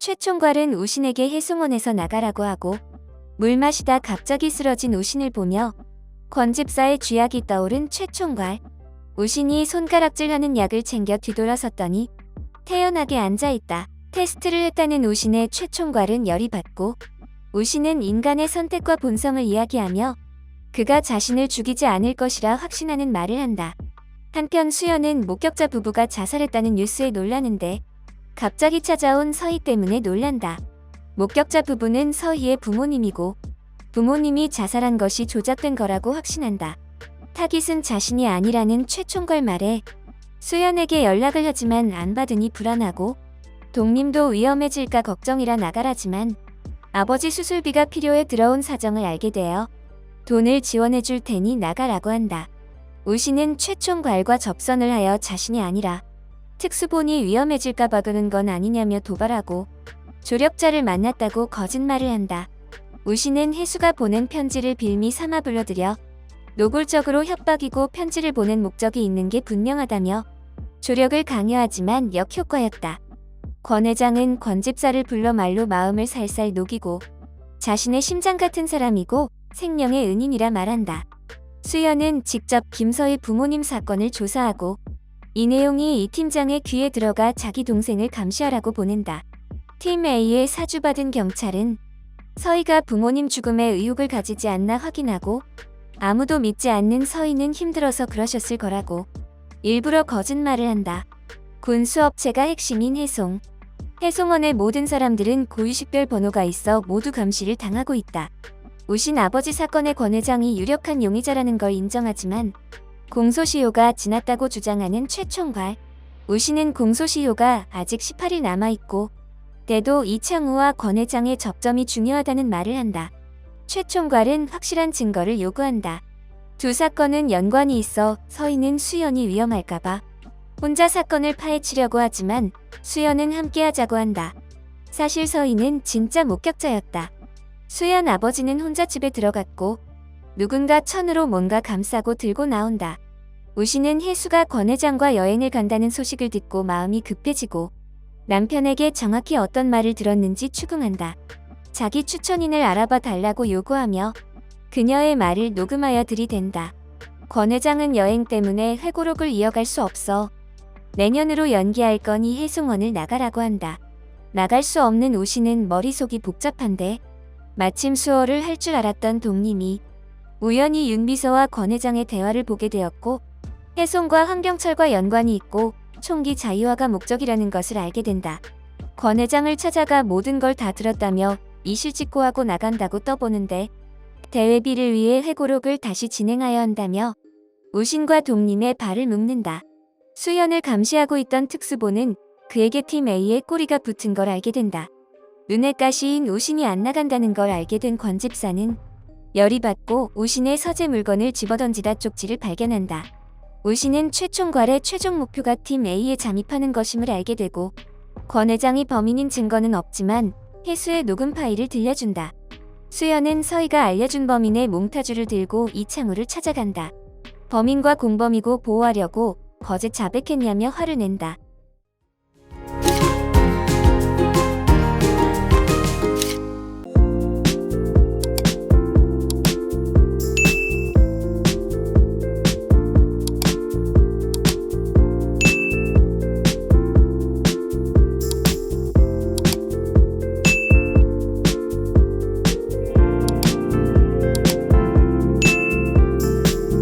최 총괄은 우신에게 해송원에서 나가라고 하고 물 마시다 갑자기 쓰러진 우신을 보며 권 집사의 쥐약이 떠오른 최 총괄. 우신이 손가락질하는 약을 챙겨 뒤돌아섰더니 태연하게 앉아있다. 테스트를 했다는 우신의 최 총괄은 열이 받고 우신은 인간의 선택과 본성을 이야기하며 그가 자신을 죽이지 않을 것이라 확신하는 말을 한다. 한편 수연은 목격자 부부가 자살했다는 뉴스에 놀라는데 갑자기 찾아온 서희 때문에 놀란다. 목격자 부부는 서희의 부모님이고 부모님이 자살한 것이 조작된 거라고 확신한다. 타깃은 자신이 아니라는 최 총괄 말에 수연에게 연락을 하지만 안 받으니 불안하고 동님도 위험해질까 걱정이라 나가라지만 아버지 수술비가 필요해 들어온 사정을 알게 되어 돈을 지원해줄 테니 나가라고 한다. 우신은 최 총괄과 접선을 하여 자신이 아니라 특수본이 위험해질까봐 그런 건 아니냐며 도발하고 조력자를 만났다고 거짓말을 한다. 우신은 혜수가 보낸 편지를 빌미 삼아 불러들여 노골적으로 협박이고 편지를 보낸 목적이 있는 게 분명하다며 조력을 강요하지만 역효과였다. 권 회장은 권 집사를 불러 말로 마음을 살살 녹이고 자신의 심장 같은 사람이고 생명의 은인이라 말한다. 수연은 직접 김서희 부모님 사건을 조사하고 이 내용이 이 팀장의 귀에 들어가 자기 동생을 감시하라고 보낸다. 팀 A의 사주받은 경찰은 서희가 부모님 죽음에 의혹을 가지지 않나 확인하고 아무도 믿지 않는 서희는 힘들어서 그러셨을 거라고 일부러 거짓말을 한다. 군수업체가 핵심인 해송. 해송원의 모든 사람들은 고유식별 번호가 있어 모두 감시를 당하고 있다. 우신 아버지 사건의 권 회장이 유력한 용의자라는 걸 인정하지만 공소시효가 지났다고 주장하는 최 총괄. 우신은 공소시효가 아직 18일 남아있고 때도 이창우와 권 회장의 접점이 중요하다는 말을 한다. 최 총괄은 확실한 증거를 요구한다. 두 사건은 연관이 있어 서희는 수연이 위험할까봐 혼자 사건을 파헤치려고 하지만 수연은 함께하자고 한다. 사실 서희는 진짜 목격자였다. 수연 아버지는 혼자 집에 들어갔고 누군가 천으로 뭔가 감싸고 들고 나온다. 우신은 혜수가 권 회장과 여행을 간다는 소식을 듣고 마음이 급해지고 남편에게 정확히 어떤 말을 들었는지 추궁한다. 자기 추천인을 알아봐 달라고 요구하며 그녀의 말을 녹음하여 들이댄다. 권 회장은 여행 때문에 회고록을 이어갈 수 없어 내년으로 연기할 거니 해송원을 나가라고 한다. 나갈 수 없는 우신은 머릿속이 복잡한데 마침 수어를 할 줄 알았던 동님이 우연히 윤 비서와 권 회장의 대화를 보게 되었고 해송과 환경철과 연관이 있고 총기 자유화가 목적이라는 것을 알게 된다. 권 회장을 찾아가 모든 걸 다 들었다며 이실직고하고 나간다고 떠보는데 대회비를 위해 회고록을 다시 진행하여 한다며 우신과 동님의 발을 묶는다. 수연을 감시하고 있던 특수본은 그에게 팀 A의 꼬리가 붙은 걸 알게 된다. 눈에 가시인 우신이 안 나간다는 걸 알게 된 권 집사는 열이 받고 우신의 서재 물건을 집어던지다 쪽지를 발견한다. 우신은 최 총괄의 최종 목표가 팀 A에 잠입하는 것임을 알게 되고 권 회장이 범인인 증거는 없지만 혜수의 녹음 파일을 들려준다. 수연은 서희가 알려준 범인의 몽타주를 들고 이창우를 찾아간다. 범인과 공범이고 보호하려고 거짓 자백했냐며 화를 낸다.